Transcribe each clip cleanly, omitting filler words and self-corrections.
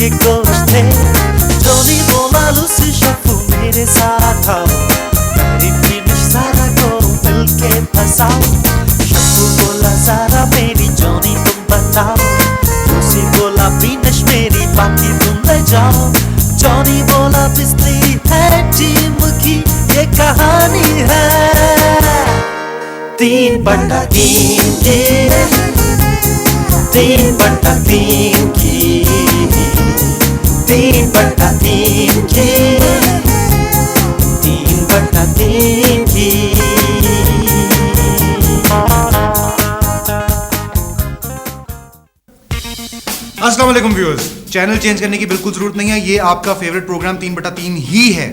के कोच थे। जॉनी बोला लूसी शफू मेरे साथ आओ, मेरी फिनिश सारा को मिलके फंसाओ। शफू बोला सारा मेरी जॉनी तुम बताओ, लूसी बोला फिनिश मेरी बाकी तुम ले जाओ। जॉनी बोला बिजली है टीम की ये कहानी है, 3/3 की, 3/3 की, 3/3 की, 3/3 की। अस्सलाम वालेकुम व्यूअर्स, चैनल चेंज करने की बिल्कुल जरूरत नहीं है। ये आपका फेवरेट प्रोग्राम 3/3 ही है।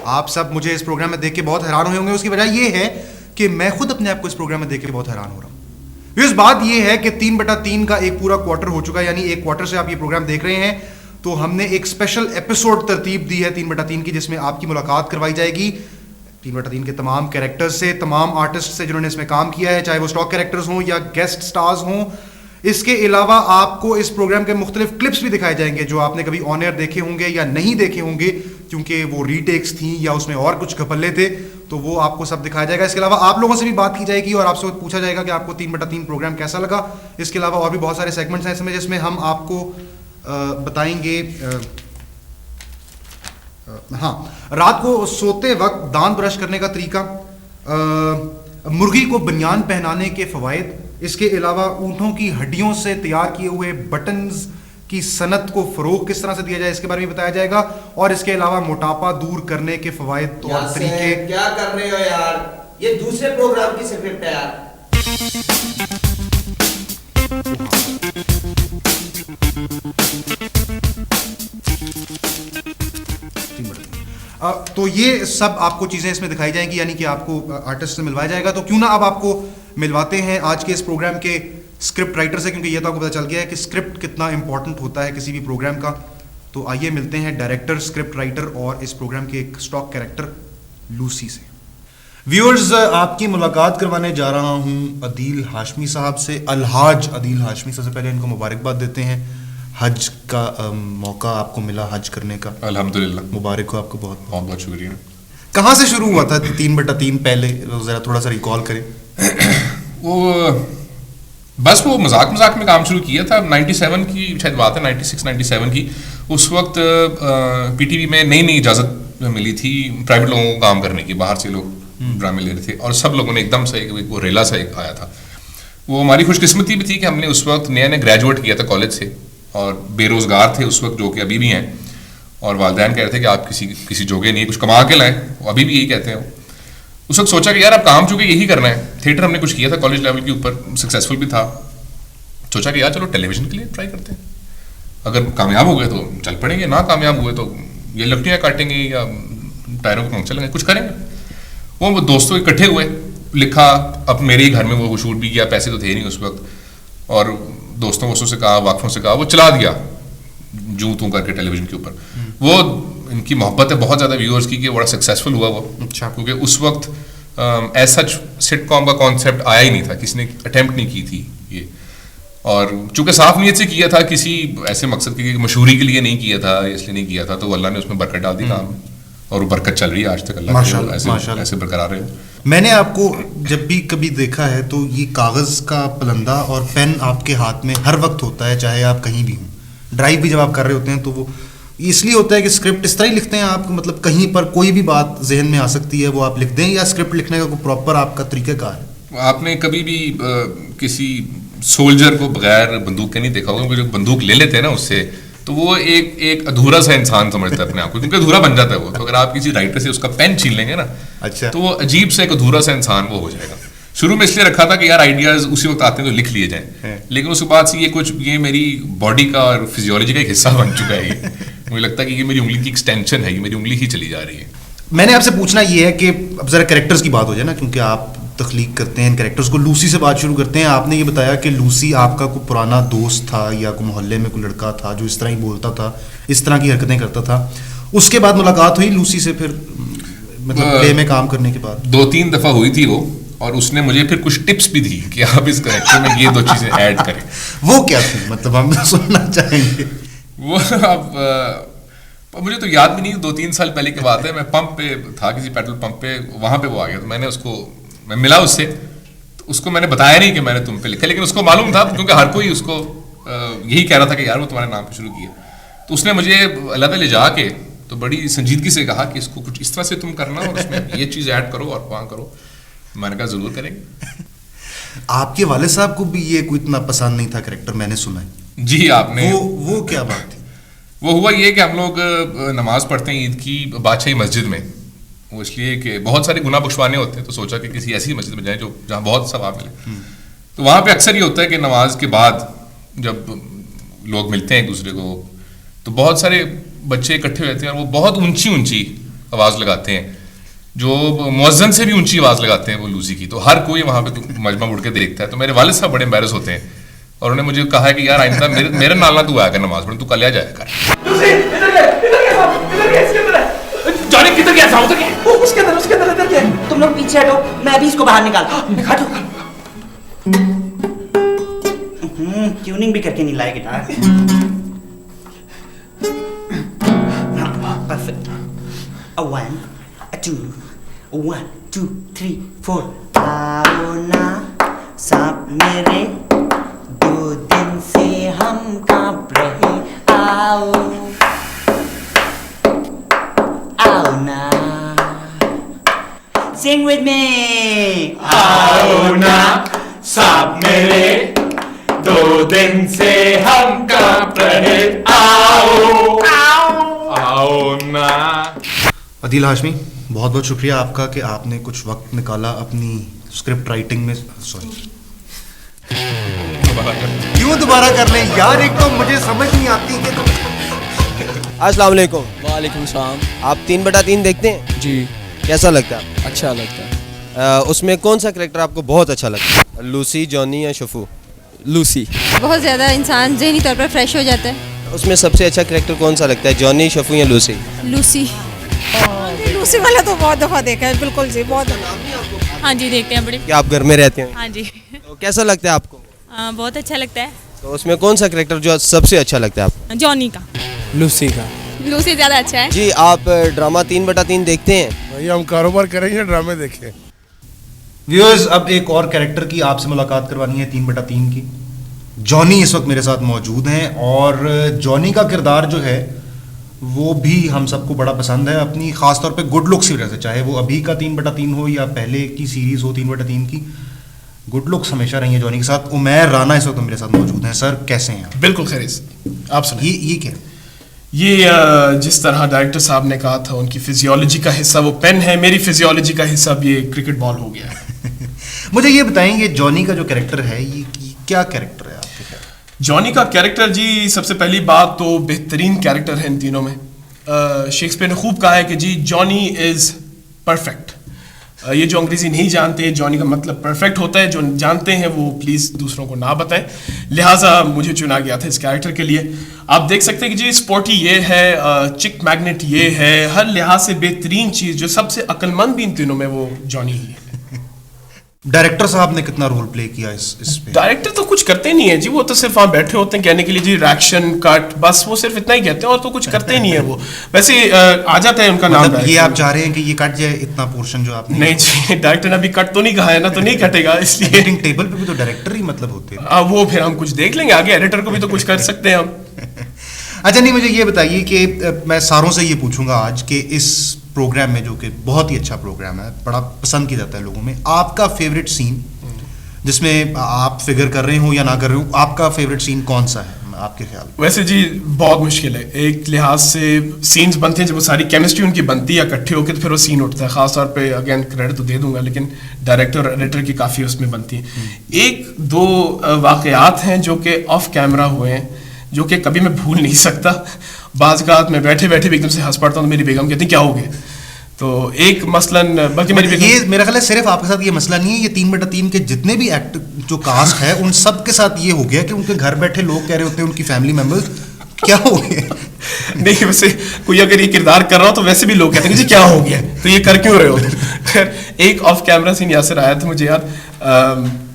आप सब मुझे इस प्रोग्राम में देख के बहुत हैरान हुए होंगे। उसकी वजह ये है कि मैं खुद अपने आप को इस प्रोग्राम में देख के बहुत हैरान हो रहा हूँ। व्यूअर्स, बात ये है कि 3/3 का एक पूरा क्वार्टर हो चुका है, यानी एक क्वार्टर से आप ये प्रोग्राम देख रहे हैं। तो हमने एक स्पेशल एपिसोड तरतीब दी है 3/3 की, जिसमें आपकी मुलाकात करवाई जाएगी 3/3 के तमाम कैरेक्टर्स से, तमाम आर्टिस्ट से जिन्होंने इसमें काम किया है, चाहे वो स्टॉक कैरेक्टर्स हों या गेस्ट स्टार्स हों। इसके अलावा आपको इस प्रोग्राम के मुख्तलिफ क्लिप्स भी दिखाए जाएंगे जो आपने कभी ऑन एयर देखे होंगे या नहीं देखे होंगे, क्योंकि वो रीटेक्स थी या उसमें और कुछ घपल्ले थे, तो वो आपको सब दिखाया जाएगा। इसके अलावा आप लोगों से भी बात की जाएगी और आपसे पूछा जाएगा कि आपको 3/3 प्रोग्राम कैसा लगा। इसके अलावा और भी बहुत सारे सेगमेंट्स हैं इसमें, जिसमें हम आपको बताएंगे हाँ, रात को सोते वक्त दांत ब्रश करने का तरीका, मुर्गी को बनियान पहनाने के फ़वाइद, इसके अलावा ऊँटों की हड्डियों से तैयार किए हुए बटन्स की सनत को फ़रोग़ किस तरह से दिया जाए, इसके बारे में बताया जाएगा। और इसके अलावा मोटापा दूर करने के फ़वाइद और तरीके। क्या कर रहे हो यार, ये दूसरे प्रोग्राम की स्क्रिप्ट है यार। तो ये सब आपको चीज़ें इसमें दिखाई जाएंगी, यानी कि आपको आर्टिस्ट से मिलवाया जाएगा। तो क्यों ना अब आपको मिलवाते हैं आज के इस प्रोग्राम के स्क्रिप्ट राइटर से, क्योंकि ये तो आपको पता चल गया है कि स्क्रिप्ट कितना इंपॉर्टेंट होता है किसी भी प्रोग्राम का। तो आइए मिलते हैं डायरेक्टर, स्क्रिप्ट राइटर और इस प्रोग्राम के एक स्टॉक कैरेक्टर लूसी से। व्यूअर्स, आपकी मुलाकात करवाने जा रहा हूँ अदील हाशमी साहब से, अलहाज अदील हाशमी। सबसे पहले इनको मुबारकबाद देते हैं, हज का मौका आपको मिला हज करने का, अल्हम्दुलिल्लाह, मुबारक हो आपको। बहुत बहुत बहुत शुक्रिया। कहाँ से शुरू हुआ था 3/3 पहले, ज़रा थोड़ा सा रिकॉल करें। वो बस वो मजाक में काम शुरू किया था। 97 की शायद बात है, 96-97 की। उस वक्त पीटीवी में नई इजाज़त मिली थी प्राइवेट लोगों को काम करने की, बाहर से लोग ड्रामे ले रहे थे और सब लोगों ने एकदम से वो रेला सा एक आया था। वो हमारी खुशकिस्मती भी थी कि हमने उस वक्त नया ग्रेजुएट किया था कॉलेज से और बेरोज़गार थे उस वक्त, जो कि अभी भी हैं। और वालिदैन कह रहे थे कि आप किसी जोगे नहीं, कुछ कमा के लाएं। अभी भी यही कहते हैं। उस वक्त सोचा कि यार अब काम चूँकि यही करना है। थिएटर हमने कुछ किया था कॉलेज लेवल के ऊपर, सक्सेसफुल भी था। सोचा कि यार चलो टेलीविज़न के लिए ट्राई करते हैं, अगर कामयाब हो गए तो चल पड़ेंगे, ना कामयाब हुए तो ये लकड़ियाँ काटेंगे या टायरों के पंक्चर लगाएंगे, कुछ करेंगे। वो दोस्तों इकट्ठे हुए, लिखा, अब मेरे ही घर में वो शूट भी किया, पैसे तो थे नहीं उस वक्त। और दोस्तों से कहा, वाकफों से कहा, वो चला दिया जूं तू करके टेलीविज़न के ऊपर। वो इनकी मोहब्बत है बहुत ज़्यादा व्यूअर्स की, कि बड़ा सक्सेसफुल हुआ वो। अच्छा। क्योंकि उस वक्त ऐसा सिटकॉम का कॉन्सेप्ट आया ही नहीं था, किसी ने अटेम्प्ट नहीं की थी ये। और चूँकि साफ नीयत से किया था, किसी ऐसे मकसद की मशहूरी के लिए नहीं किया था, इसलिए नहीं किया था, तो अल्लाह ने उसमें बरकत डाल दी काम, और वो बरकत चल रही है आज तक। अल्लाह ऐसे बरकरार रहे। मैंने आपको जब भी कभी देखा है तो ये कागज़ का पलंदा और पेन आपके हाथ में हर वक्त होता है, चाहे आप कहीं भी हों। ड्राइव भी जब आप कर रहे होते हैं तो वो इसलिए होता है कि स्क्रिप्ट इस तरह ही लिखते हैं आप, मतलब कहीं पर कोई भी बात जहन में आ सकती है वो आप लिख दें, या स्क्रिप्ट लिखने का कोई प्रॉपर आपका तरीक़ाकार है? आपने कभी भी किसी सोल्जर को बगैर बंदूक के नहीं देखा होगा, क्योंकि जो बंदूक ले लेते हैं ना उससे, तो वो एक अधूरा सा इंसान समझता है अपने आप को, क्योंकि अधूरा बन जाता है वो। तो अगर आप किसी राइटर से उसका पेन छीन लेंगे ना, अच्छा, तो वो अजीब सा एक अधूरा सा इंसान वो हो जाएगा। शुरू में इसलिए रखा था कि यार आइडियाज उसी वक्त आते हैं तो लिख लिए जाएं, लेकिन उसके बाद से ये मेरी बॉडी का और फिजियोलॉजी का एक हिस्सा बन चुका है। ये मुझे लगता है कि ये मेरी उंगली की एक्सटेंशन है, ये मेरी उंगली ही चली जा रही है। मैंने आपसे पूछना ये है कि अब ज़रा कैरेक्टर्स की बात हो जाए ना, क्योंकि आप तख्लीक करते हैं कैरेक्टर्स को। लूसी से बात शुरू करते हैं। आपने ये बताया कि लूसी आपका कोई पुराना दोस्त था या कोई मोहल्ले में कोई लड़का था जो इस तरह ही बोलता था, इस तरह की हरकतें करता था। उसके बाद मुलाकात हुई लूसी से, फिर मतलब प्ले में काम करने के बाद 2-3 दफ़ा हुई थी वो, और उसने मुझे फिर कुछ टिप्स भी दी कि आप इस कैरेक्टर में ये 2 चीज़ें ऐड करें। वो क्या थी, मतलब हम सुनना चाहेंगे। वो अब मुझे तो याद भी नहीं, 2-3 साल पहले की बात है। मैं पंप पे था, किसी पेट्रोल पंप पे, वहाँ पे वो आ गया, तो मैं मिला उससे, तो उसको मैंने बताया नहीं कि मैंने तुम पे लिखा, लेकिन उसको मालूम था क्योंकि हर कोई उसको यही कह रहा था कि यार वो तुम्हारे नाम पे शुरू किया। तो उसने मुझे अलग ले जा के तो बड़ी संजीदगी से कहा कि इसको कुछ इस तरह से तुम करना और उसमें ये चीज़ ऐड करो और वहाँ करो। मैंने कहा ज़रूर करेंगे। आपके वालिद साहब को भी ये कोई इतना पसंद नहीं था कैरेक्टर, मैंने सुना है। जी, आपने वो क्या बात थी? वो हुआ ये कि हम लोग नमाज पढ़ते हैं ईद की बादशाही मस्जिद में, वो इसलिए कि बहुत सारे गुनाह बख्शवाने होते हैं, तो सोचा कि किसी ऐसी मस्जिद में जाएं जो जहाँ बहुत सवाब मिले। तो वहाँ पे अक्सर ये होता है कि नमाज के बाद जब लोग मिलते हैं एक दूसरे को, तो बहुत सारे बच्चे इकट्ठे रहते हैं और वो बहुत ऊंची ऊंची आवाज़ लगाते हैं, जो मुअज्जिन से भी ऊंची आवाज़ लगाते हैं वो लूसी की। तो हर कोई वहाँ पे मजमा मुड़ के देखता है। तो मेरे वालिद साहब बड़े एम्बैरस होते हैं और उन्होंने मुझे कहा है कि यार आइंदा मेरे नाल ना तू आया कर नमाज पढ़, तू कल आ जाया कर। जॉनी किधर गया? साउथ गया? उसके अंदर गया। तुम लोग पीछे हटो, मैं अभी इसको बाहर निकाल। ट्यूनिंग भी करके नहीं लाए गिटार। परफेक्ट। 1 2 1 2 3 4। आओ ना सांप मेरे, 2 दिन से हम कांप रहे, आओ ना, sing with me। आओ ना सांप मेरे, 2 दिन से हम कांप रहे, आओ ना। अदील हाशमी, बहुत बहुत शुक्रिया आपका कि आपने कुछ वक्त निकाला अपनी स्क्रिप्ट राइटिंग में। सॉरी, क्यों दोबारा कर लें यार, एक तो मुझे समझ नहीं आती कि अस्सलाम वालेकुम। वालेकुम सलाम। आप 3/3 देखते हैं? जी, कैसा लगता है? अच्छा लगता है। उसमें कौन सा कैरेक्टर आपको बहुत अच्छा लगता है? लूसी, जॉनी या शफू? लूसी। बहुत ज़्यादा इंसान ज़हनी तौर पर फ्रेश हो जाता है। उसमें सबसे अच्छा कैरेक्टर कौन सा लगता है, जॉनी, शफू या लूसी? लूसी। लूसी वाला तो बहुत दफ़ा देखा है, बिल्कुल जी, बहुत। हाँ जी, देखते हैं बड़े। क्या आप घर में रहते हैं? हाँ जी। तो कैसा लगता है आपको? बहुत अच्छा लगता है। तो उसमें कौन सा कैरेक्टर जो सबसे अच्छा लगता है आपको? जॉनी का। लूसी का। लूसी ज़्यादा अच्छा है। जी, आप ड्रामा 3/3 देखते हैं? भैया हम कारोबार करेंगे, ड्रामे देखें। व्यूअर्स, अब एक और कैरेक्टर की आपसे मुलाकात करवानी है 3/3 की। जॉनी इस वक्त मेरे साथ मौजूद हैं और जॉनी का किरदार जो है वो भी हम सबको बड़ा पसंद है, अपनी ख़ास तौर पे गुड लुक्स की वजह से। चाहे वो अभी का 3/3 हो या पहले की सीरीज़ हो 3/3 की, गुड लुक्स हमेशा रही है जॉनी के साथ। उमैर राना इस वक्त मेरे साथ मौजूद हैं। सर, कैसे हैं आप? बिल्कुल खैरियत। आप सुनिए। ये क्या? ये जिस तरह डायरेक्टर साहब ने कहा था, उनकी फिजियोलॉजी का हिस्सा वो पेन है, मेरी फिजियोलॉजी का हिस्सा अब ये क्रिकेट बॉल हो गया है। मुझे ये बताएंगे, जॉनी का जो कैरेक्टर है ये क्या कैरेक्टर है आपके ख्याल? जॉनी का कैरेक्टर जी, सबसे पहली बात तो बेहतरीन कैरेक्टर है इन तीनों में। शेक्सपियर ने खूब कहा है कि जी जॉनी इज़ परफेक्ट। ये जो अंग्रेज़ी नहीं जानते, जॉनी का मतलब परफेक्ट होता है, जो जानते हैं वो प्लीज़ दूसरों को ना बताएं। लिहाजा मुझे चुना गया था इस कैरेक्टर के लिए। आप देख सकते हैं कि जी स्पोर्टी ये है, चिक मैग्नेट ये है, हर लिहाज से बेहतरीन चीज़, जो सबसे अक्लमंद भी इन तीनों में वो जॉनी ही है। डायरेक्टर साहब ने कितना रोल प्ले किया इस पे? डायरेक्टर तो कुछ करते नहीं है जी, वो तो सिर्फ वहाँ बैठे होते हैं कहने के लिए जी रिएक्शन कट, बस वो सिर्फ इतना ही कहते हैं और तो कुछ करते नहीं है वो। वैसे आ जाता है उनका नाम। मतलब ये आप चाह रहे हैं कि ये कट जाए इतना पोर्शन जो आपने? नहीं जी, डायरेक्टर ने अभी कट तो नहीं कहा है ना, तो नहीं कटेगा, इसलिए एडिटिंग टेबल पे भी तो डायरेक्टर ही मतलब होते हैं। वो फिर हम कुछ देख लेंगे आगे, एडिटर को भी तो कुछ कर सकते हैं हम। अच्छा, नहीं, मुझे ये बताइए कि मैं सारों से ये पूछूंगा आज कि इस प्रोग्राम में, जो कि बहुत ही अच्छा प्रोग्राम है, बड़ा पसंद किया जाता है लोगों में, आपका फेवरेट सीन जिसमें आप फिगर कर रहे हो या ना कर रहे हो, आपका फेवरेट सीन कौन सा है आपके ख्याल में? वैसे जी बहुत मुश्किल है। एक लिहाज से सीन्स बनते हैं जब वो सारी केमिस्ट्री उनकी बनती है या इकट्ठे होकर, तो फिर वो सीन उठता है। खास तौर पे अगेन क्रेडिट तो दे दूंगा, लेकिन डायरेक्टर और एडिटर की काफ़ी उसमें बनती है। एक दो वाक़यात हैं जो कि ऑफ कैमरा हुए हैं, जो कि कभी मैं भूल नहीं सकता। बाज़ मैं बैठे बैठे भी एकदम से हंस पड़ता हूँ, तो मेरी बेगम कहती क्या हो गया। तो एक मसलन, बल्कि मेरी ये मेरा ख्याल है सिर्फ आपके साथ ये मसला नहीं है, ये 3/3 के जितने भी एक्ट जो कास्ट है उन सब के साथ ये हो गया कि उनके घर बैठे लोग कह रहे होते हैं, उनकी फैमिली मेंबर्स, क्या हो गया। नहीं, वैसे कोई अगर ये किरदार कर रहा हो तो वैसे भी लोग कहते हैं जी क्या हो गया, तो ये कर क्यों रहे हो। खैर, एक ऑफ कैमरा सीन यासर आया था मुझे याद,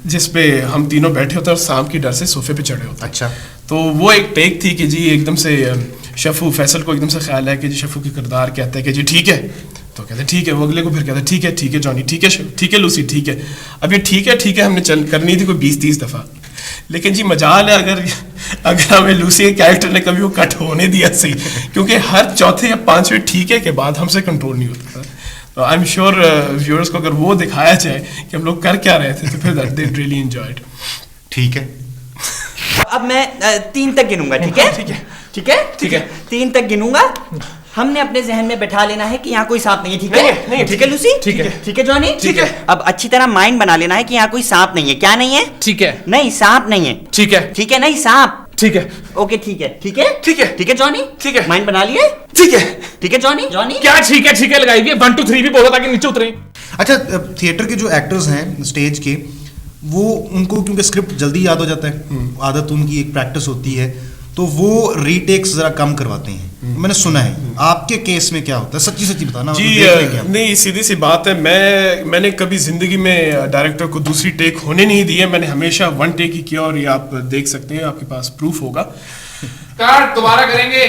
जिस पे हम तीनों बैठे होते और सांप की डर से सोफे पे चढ़े होते। अच्छा। तो वो एक टेक थी कि जी एकदम से शफू फैसल को एकदम से ख्याल है कि जी शफू की किरदार कहता है कि जी ठीक है, तो कहते हैं ठीक है, वो अगले को फिर कहता है ठीक है जॉनी, ठीक है लूसी, ठीक है। अब ये ठीक है हमने करनी थी कोई 20-30 दफ़ा, लेकिन जी मजाल है अगर हमें लूसी के कैरेक्टर ने कभी वो कट होने दिया सही, क्योंकि हर चौथे या पांचवें ठीक है के बाद हमसे कंट्रोल नहीं होता था। तो आई एम श्योर व्यूअर्स को अगर वो दिखाया जाए कि हम लोग कर क्या रहे थे तो फिर दे रियली एंजॉयड। ठीक है, अब मैं 3 तक गिनूंगा, ठीक है? ठीक है 3 तक गिनूंगा। हमने अपने जहन में बैठा लेना है कि यहाँ कोई सांप नहीं है, ठीक है? नहीं, ठीक है लूसी? ठीक है जॉनी? ठीक है। अब अच्छी तरह माइंड बना लेना है कि यहाँ कोई सांप नहीं है। क्या नहीं है? ठीक है। नहीं, सांप नहीं है। ठीक है नहीं, सांप। ठीक है। ओके, ठीक है जॉनी? ठीक है। माइंड बना लिए? ठीक है जॉनी? क्या ठीक है लगाएगी? 1 2 3 भी बोलो ताकि नीचे उतरे। अच्छा, थिएटर के जो एक्टर्स हैं स्टेज के, वो उनको क्योंकि स्क्रिप्ट जल्दी याद हो जाता है, आदत उनकी एक प्रैक्टिस होती है, तो वो रीटेक्स जरा कम करवाते हैं, मैंने सुना है। आपके केस में क्या होता है? सच्ची बताना जी। नहीं, सीधी सी बात है, मैंने कभी जिंदगी में डायरेक्टर को दूसरी टेक होने नहीं दी है, मैंने हमेशा 1 टेक ही किया, और ये आप देख सकते हैं, आपके पास प्रूफ होगा। काट दोबारा करेंगे।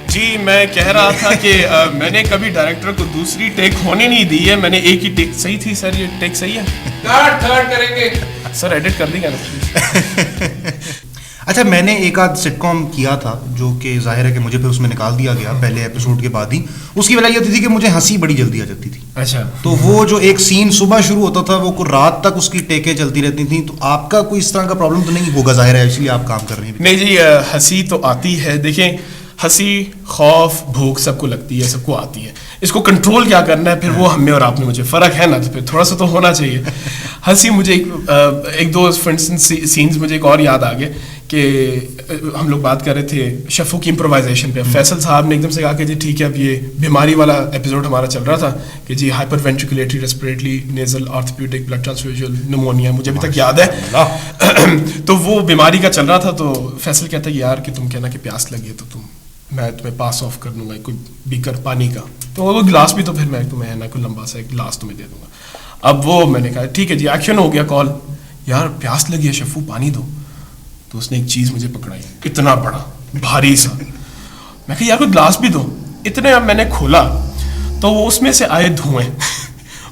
जी, मैं कह रहा था कि मैंने कभी डायरेक्टर को दूसरी टेक होने नहीं दी है, मैंने एक ही टेक सही थी। सर, ये टेक सही है? थर्ड करेंगे। सर, एडिट कर देंगे ना प्लीज। अच्छा, मैंने एक आध सिटकॉम किया था जो कि जाहिर है कि मुझे फिर उसमें निकाल दिया गया पहले एपिसोड के बाद ही। उसकी वजह ये थी कि मुझे हंसी बड़ी जल्दी आ जाती थी। अच्छा। तो वो जो एक सीन सुबह शुरू होता था वो रात तक उसकी टेकें चलती रहती थी। तो आपका कोई इस तरह का प्रॉब्लम तो नहीं होगा, जाहिर है, इसलिए आप काम कर रहे हैं। नहीं जी, हंसी तो आती है। देखें, हंसी, खौफ, भूख सबको लगती है, सबको आती है। इसको कंट्रोल क्या करना है, फिर वो हम में और आप में मुझे फ़र्क है ना, तो फिर थोड़ा सा तो होना चाहिए। हंसी मुझे एक दो फॉर इंस्टेंस सीन्स मुझे एक और याद आ गए कि हम लोग बात कर रहे थे शफू की इम्प्रोवाइजेशन पे। फैसल साहब ने एकदम से कहा कि जी ठीक है, अब ये बीमारी वाला एपिसोड हमारा चल रहा था कि जी hyper ventriculatory respiratory nasal orthopaedic blood transfusion pneumonia, मुझे अभी तक याद है। तो वो बीमारी का चल रहा था, तो फैसल कहता है यार कि तुम कहना कि प्यास लगी है तो मैं तुम्हें पास ऑफ कर दूंगा कोई बीकर पानी का, तो वो गिलास भी तो फिर मैं तुम्हें ना कोई लंबा सा एक गिलास तुम्हें दे दूंगा। अब वो मैंने कहा ठीक है जी, एक्शन हो गया कॉल, यार प्यास लगी है शफू पानी दो। तो उसने एक चीज मुझे पकड़ाई, इतना बड़ा भारी सा। मैं कहा यार कोई गिलास भी दो। इतने अब मैंने खोला तो वो उसमें से आए धुएं।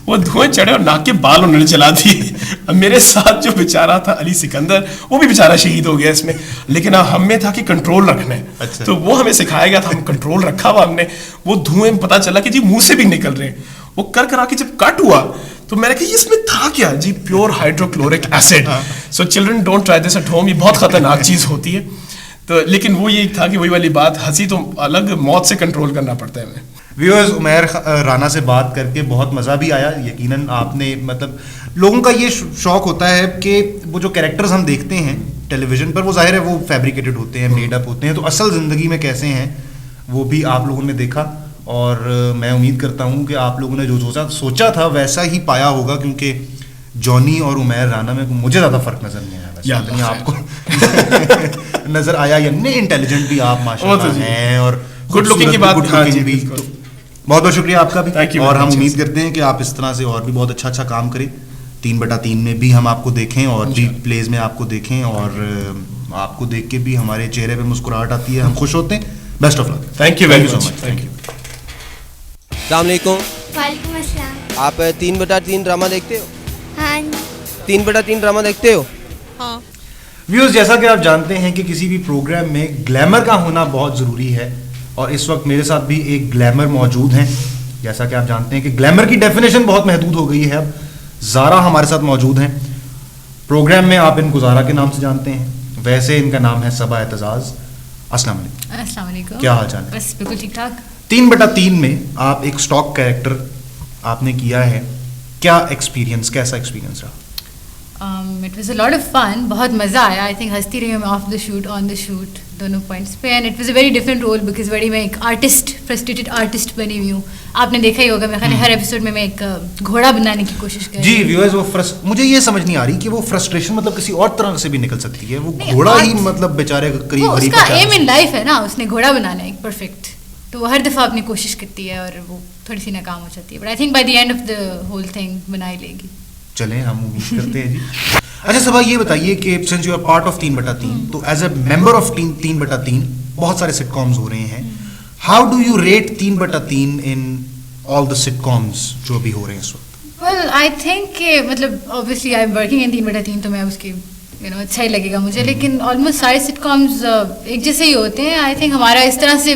वो धुएं चढ़े और नाक के बाल उन्होंने जला दिए। अब मेरे साथ जो बेचारा था अली सिकंदर, वो भी बेचारा शहीद हो गया इसमें, लेकिन हम में था कि कंट्रोल रखना है। अच्छा। तो वो हमें सिखाया गया था, हम कंट्रोल रखा हुआ हमने। वो धुएं पता चला कि जी मुंह से भी निकल रहे हैं। वो कर आके जब कट हुआ तो मैंने कहा इसमें था क्या जी, pure hydrochloric acid. So children don't try this at home, ये बहुत खतरनाक चीज होती है। तो लेकिन वो ये था कि वही वाली बात, हंसी तो अलग, मौत से कंट्रोल करना पड़ता है हमें। व्यूअर्स, उमैर राना से बात करके बहुत मज़ा भी आया। यकीनन आपने मतलब लोगों का ये शौक होता है कि वो जो कैरेक्टर्स हम देखते हैं टेलीविज़न पर, वो जाहिर है वो फैब्रिकेटेड होते हैं, मेड अप होते हैं, तो असल ज़िंदगी में कैसे हैं वो भी आप लोगों ने देखा। और मैं उम्मीद करता हूँ कि आप लोगों ने जो सोचा था वैसा ही पाया होगा, क्योंकि जॉनी और उमैर राना में मुझे ज़्यादा फ़र्क नज़र नहीं आया। वैसे आपको नज़र आया या नहीं? इंटेलिजेंट भी आप माशाल्लाह हैं और गुड लुकिंग की बात भी। बहुत बहुत शुक्रिया आपका भी, और हम उम्मीद करते हैं कि आप इस तरह से और भी बहुत अच्छा काम करें। 3/3 में भी हम आपको देखें और भी प्लेज में आपको देखें, और आपको देख के भी हमारे चेहरे पे मुस्कुराहट आती है, हम खुश होते हैं। Best of luck. Thank you very much. Thank you. अस्सलाम वालेकुम। वालेकुम अस्सलाम। आप 3/3 ड्रामा देखते हो? हाँ। 3/3 ड्रामा देखते हो? हाँ। व्यूअर्स, जैसा कि आप जानते हैं कि किसी भी प्रोग्राम में ग्लैमर का होना बहुत ज़रूरी है, और इस वक्त मेरे साथ भी एक ग्लैमर मौजूद हैं। जैसा कि आप जानते हैं कि ग्लैमर की डेफिनेशन बहुत महदूद हो गई है। अब ज़ारा हमारे साथ मौजूद हैं। प्रोग्राम में आप इनको ज़ारा के नाम से जानते हैं, वैसे इनका नाम है सबा एतजाज़। अस्सलाम वालेकुम। अस्सलाम वालेकुम। क्या हाल चाल है? बस बिल्कुल ठीक ठाक। 3/3 में आप एक स्टॉक कैरेक्टर आपने किया है, क्या एक्सपीरियंस, कैसा एक्सपीरियंस रहा? It was a lot of fun, बहुत मज़ा आया। आई थिंक हंसती रही मैं off the shoot, on the shoot, दोनों पॉइंट्स पे। And it was a very different role because बड़ी मैं एक आर्टिस्ट, फ्रस्ट्रेटेड आर्टिस्ट बनी हुई हूँ। आपने देखा ही होगा, मैं हर एपिसोड में मैं एक घोड़ा बनाने की कोशिश कर रही हूँ। जी व्यूअर्स, वो मुझे ये समझ नहीं आ रही कि वो फ्रस्ट्रेशन मतलब किसी और तरह से भी निकल सकती है। वो घोड़ा ही मतलब बेचारे करीब उसका एम इन लाइफ है ना, उसने घोड़ा बनाना है एक परफेक्ट, तो वो हर दफ़ा अपनी कोशिश करती है और वो थोड़ी सी नाकाम हो जाती है, but I think by the end of the whole thing बना ही लेगी। चलें, हम उम्मीद करते हैं जी। अच्छा सबा ये बताइए कि since you are part of 3/3, तो एज अ मेंबर ऑफ 3/3 बहुत सारे सिटकॉम्स हो रहे हैं, how do you rate 3/3 in all the sitcoms जो अभी हो रहे हैं इस वक्त? वेल आई थिंक मतलब obviously I am working in 3/3, तो मैं उसकी अच्छा ही लगेगा मुझे, लेकिन ऑलमोस्ट सारे सिटकॉम्स एक जैसे ही होते हैं। आई थिंक हमारा इस तरह से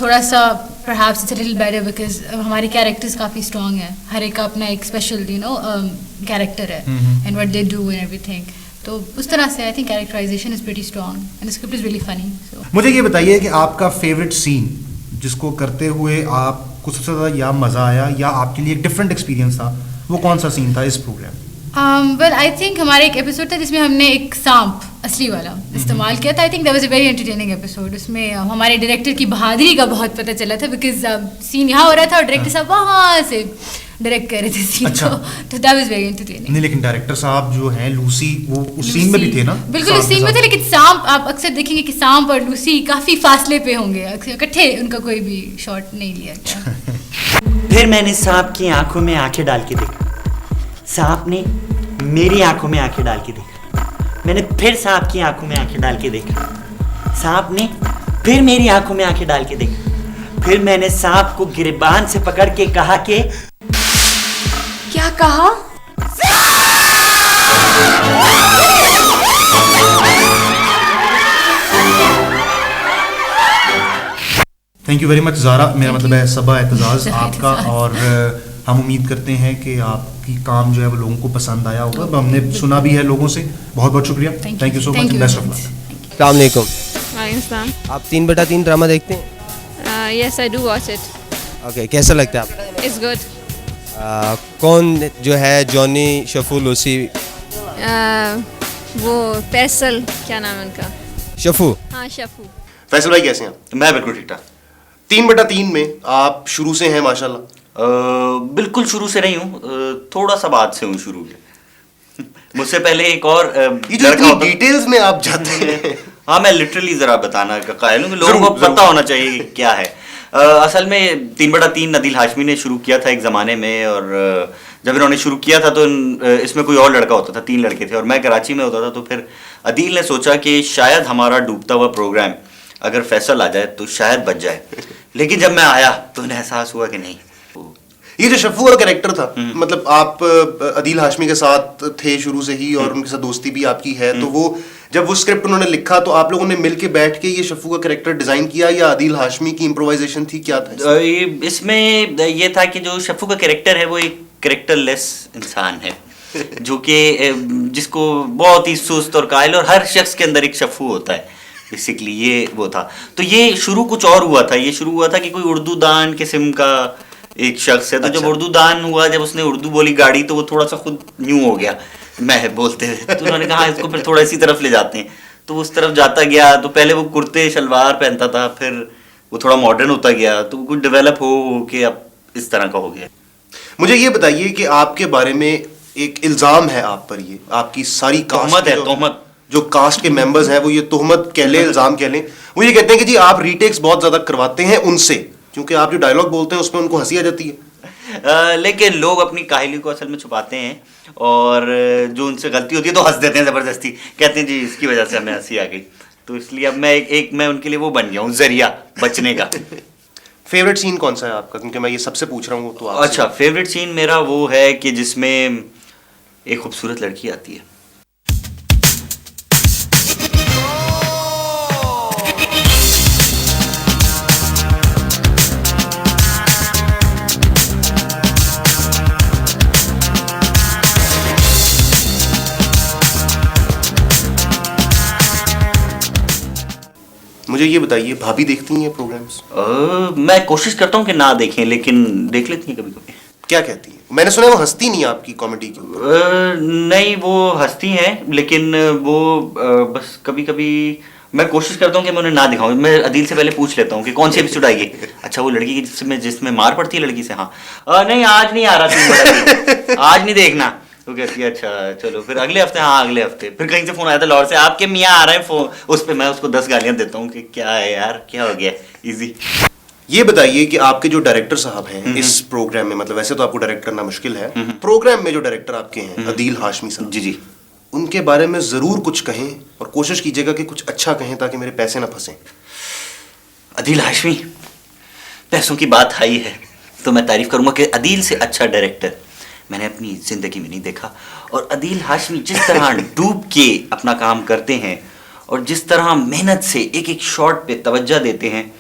थोड़ा सा perhaps it's a little better because हमारे कैरेक्टर्स काफ़ी स्ट्रॉन्ग है, हर एक का अपना एक स्पेशल कैरेक्टर है and what they do and everything, तो उस तरह से I think characterization is pretty strong and script is really funny. मुझे ये बताइए कि आपका फेवरेट सीन जिसको करते हुए आपको सबसे ज़्यादा या मज़ा आया या आपके लिए एक डिफरेंट एक्सपीरियंस था, वो कौन सा सीन था इस प्रोग्राम? वेल आई थिंक हमारा एक एपिसोड था जिसमें हमने एक सांप असली वाला इस्तेमाल किया था। I think that was a very entertaining episode. उसमें हमारे डायरेक्टर की बहादुरी का बहुत पता चला था बिकॉज सीन यहाँ हो रहा था और डायरेक्टर साहब वहाँ से डायरेक्ट कर रहे थे सीन को, तो दैट वाज वेरी एंटरटेनिंग। नहीं लेकिन डायरेक्टर साहब जो हैं लूसी, वो उस सीन में भी थे ना? बिल्कुल उस सीन में थे, लेकिन सांप आप अक्सर देखेंगे कि सांप और लूसी काफ़ी फासले पे होंगे, इकट्ठे उनका कोई भी शॉट नहीं लिया गया। फिर मैंने सांप की आंखों में आंखें डाल के देखा, सांप ने मेरी आंखों में आंखें डाल के देखा, मैंने फिर सांप की आंखों में आंखें डाल के देखा, सांप ने फिर मेरी आंखों में आंखें डाल के देखा, फिर मैंने सांप को गिरबान से पकड़ के कहा कि क्या कहा? Thank you very much Zara, मेरा मतलब है सबा एतजाज़ आपका, और हम उम्मीद करते हैं कि आपकी काम जो है वो लोगों को पसंद आया होगा। हमने सुना भी है लोगों से। बहुत बहुत शुक्रिया, thank you so much, best of luck. अस्सलाम वालेकुम। वालेकुम। आप 3/3 ड्रामा देखते हैं? Yes I do watch it. Okay, कैसा लगता है आपको? It's good. कौन जो है जॉनी, शफू, लूसी? वो फैसल, क्या नाम है उनका? शफू। हाँ शफू। फैसल भाई कैसे हैं? मैं बिल्कुल ठीक ठाक। 3/3 में आप शुरू से हैं माशाल्लाह? बिल्कुल शुरू से नहीं हूँ, थोड़ा सा बाद से हूँ शुरू के। मुझसे पहले एक और ये जो इतनी डिटेल्स में आप जाते हैं। हाँ मैं लिटरली जरा बताना का कायल हूँ कि लोगों को पता होना चाहिए कि क्या है। असल में 3/3 अदील हाशमी ने शुरू किया था एक ज़माने में, और जब इन्होंने शुरू किया था तो इसमें कोई और लड़का होता था, 3 लड़के थे और मैं कराची में होता था। तो फिर अदील ने सोचा कि शायद हमारा डूबता हुआ प्रोग्राम अगर फैसल आ जाए तो शायद बच जाए, लेकिन जब मैं आया तो उन्हें एहसास हुआ कि नहीं। ये जो शफू वाला कैरेक्टर था, मतलब आप अदील हाशमी के साथ थे शुरू से ही और उनके साथ दोस्ती भी आपकी है, तो वो जब वो स्क्रिप्ट उन्होंने लिखा तो आप लोगों ने मिलके बैठ के ये शफू का कैरेक्टर डिजाइन किया या अदील हाशमी की इम्प्रोवाइजेशन थी, क्या था? इसमें ये था कि जो शफू का कैरेक्टर है वो एक कैरेक्टरलेस इंसान है जो कि जिसको बहुत ही सुस्त और कायल, और हर शख्स के अंदर एक शफू होता है बेसिकली, ये वो था। तो ये शुरू कुछ और हुआ था, ये शुरू हुआ था कि कोई उर्दू दान किस्म का एक शख्स है, तो जब उर्दू दान हुआ, जब उसने उर्दू बोली गाड़ी, तो वो थोड़ा सा खुद न्यू हो गया मैं बोलते हुए, तो उन्होंने कहा इसको फिर थोड़ा इसी तरफ ले जाते हैं, तो उस तरफ जाता गया। तो पहले वो कुर्ते शलवार पहनता था, फिर वो थोड़ा मॉडर्न होता गया, तो कुछ डेवलप हो के अब इस तरह का हो गया। मुझे ये बताइए कि आपके बारे में एक इल्ज़ाम है आप पर, ये आपकी सारी तोहमत है, तोहमत जो कास्ट के मेंबर्स हैं वो ये तोहमत कह लें, इल्ज़ाम कह लें, वो ये कहते हैं कि जी आप रीटेक्स बहुत ज़्यादा करवाते हैं उनसे, क्योंकि आप जो डायलॉग बोलते हैं उसमें उनको हंसी आ जाती है। लेकिन लोग अपनी काहिली को असल में छुपाते हैं, और जो उनसे गलती होती है तो हंस देते हैं ज़बरदस्ती, कहते हैं जी इसकी वजह से हमें हंसी आ गई, तो इसलिए अब मैं उनके लिए वो बन गया हूँ, जरिया बचने का। फेवरेट सीन कौन सा है आपका? क्योंकि मैं ये सबसे पूछ रहा हूँ तो आप। अच्छा, फेवरेट सीन मेरा वो है कि जिसमें एक खूबसूरत लड़की आती है। मुझे ये बताइए, भाभी देखती हैं प्रोग्राम्स? मैं कोशिश करता हूँ कि ना देखें, लेकिन देख लेती हैं कभी कभी। क्या कहती हैं? मैंने सुना है वो हंसती नहीं आपकी कॉमेडी के ऊपर। नहीं, वो हंसती हैं, लेकिन वो बस कभी कभी मैं कोशिश करता हूँ कि मैं उन्हें ना दिखाऊं। मैं अदील से पहले पूछ लेता हूँ कि कौन सी एपिसोड आएगी। अच्छा, वो लड़की जिसमें मार पड़ती है लड़की से? हाँ। नहीं आज नहीं आ रहा, आज नहीं देखना। तो कहती है अच्छा चलो फिर अगले हफ्ते। हाँ अगले हफ्ते। फिर कहीं से फोन आया था लाहौर से, आपके मियाँ आ रहे हैं फोन, उस पर मैं उसको 10 गालियाँ देता हूँ कि क्या है यार, क्या हो गया, इजी। ये बताइए कि आपके जो डायरेक्टर साहब हैं इस प्रोग्राम में, मतलब वैसे तो आपको डायरेक्ट करना मुश्किल है, प्रोग्राम में जो डायरेक्टर आपके हैं अदील हाशमी साहब, जी जी, उनके बारे में जरूर कुछ कहें और कोशिश कीजिएगा कि कुछ अच्छा कहें ताकि मेरे पैसे ना फंसे। अदील हाशमी, पैसों की बात आई है तो मैं तारीफ करूंगा कि अदील से अच्छा डायरेक्टर मैंने अपनी जिंदगी में नहीं देखा। और अदील हाशमी जिस तरह डूब के अपना काम करते हैं और जिस तरह मेहनत से एक एक शॉट पे तवज्जो देते हैं,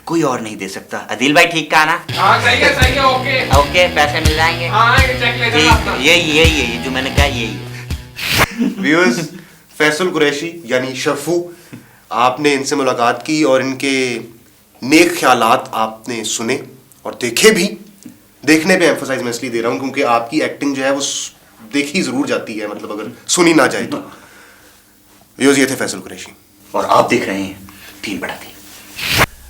कोई और नहीं दे सकता। अदील भाई ठीक कहा ना? हाँ सही है, ओके ओके, पैसे मिल जाएंगे। हाँ चेक ले जाना अपना। यही जो मैंने कहा, यही। व्यूअर्स, फैसल कुरैशी यानी शफू, आपने इनसे मुलाकात की और इनके नेक ख्यालात आपने सुने और देखे भी। देखने पे एम्फसाइज मैं इसलिए दे रहा हूँ क्योंकि आपकी एक्टिंग जो है वो देखी जरूर जाती है, मतलब अगर सुनी ना जाए तो। व्यूअर्स, ये थे फैसल कुरैशी और आप देख रहे हैं 3/3।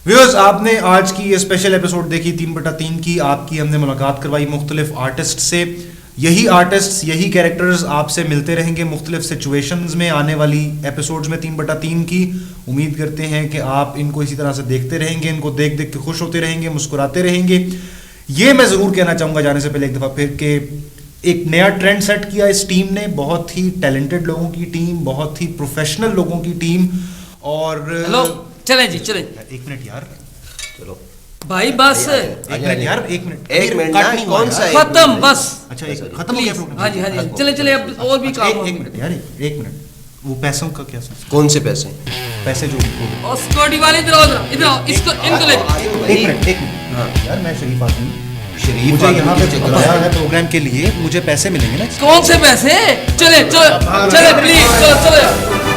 व्यूअर्स, आपने आज की ये स्पेशल एपिसोड देखी 3/3 की। आपकी हमने मुलाकात करवाई मुख्तलिफ आर्टिस्ट से। यही आर्टिस्ट, यही कैरेक्टर्स आपसे मिलते रहेंगे मुख्तलिफ सिचुएशंस में आने वाली एपिसोड्स में 3/3 की। उम्मीद करते हैं कि आप इनको इसी तरह से देखते रहेंगे, इनको देख देख के खुश होते रहेंगे, मुस्कुराते रहेंगे। ये मैं ज़रूर कहना चाहूँगा जाने से पहले एक दफ़ा फिर कि एक नया ट्रेंड सेट किया इस टीम ने। बहुत ही टैलेंटेड लोगों की टीम, बहुत ही प्रोफेशनल लोगों की टीम। और हेलो, चले जी चले। एक मिनट यार, चलो भाई, बस एक मिनट यार, एक मिनट कौन सा खत्म, बस। अच्छा, खत्म हो गया प्रोग्राम? हाँ जी, चले अब और भी काम। एक मिनट यार, एक मिनट, वो पैसों का क्या सोच? कौन से पैसे? पैसे जो और सिक्योरिटी वाले इधर आओ, इसको इनको ले। एक मिनट यार, मैं शरीफ आदमी, मुझे यहाँ पे बुलाया है प्रोग्राम के लिए, मुझे पैसे मिलेंगे ना? कौन से पैसे? चले प्लीज, चलो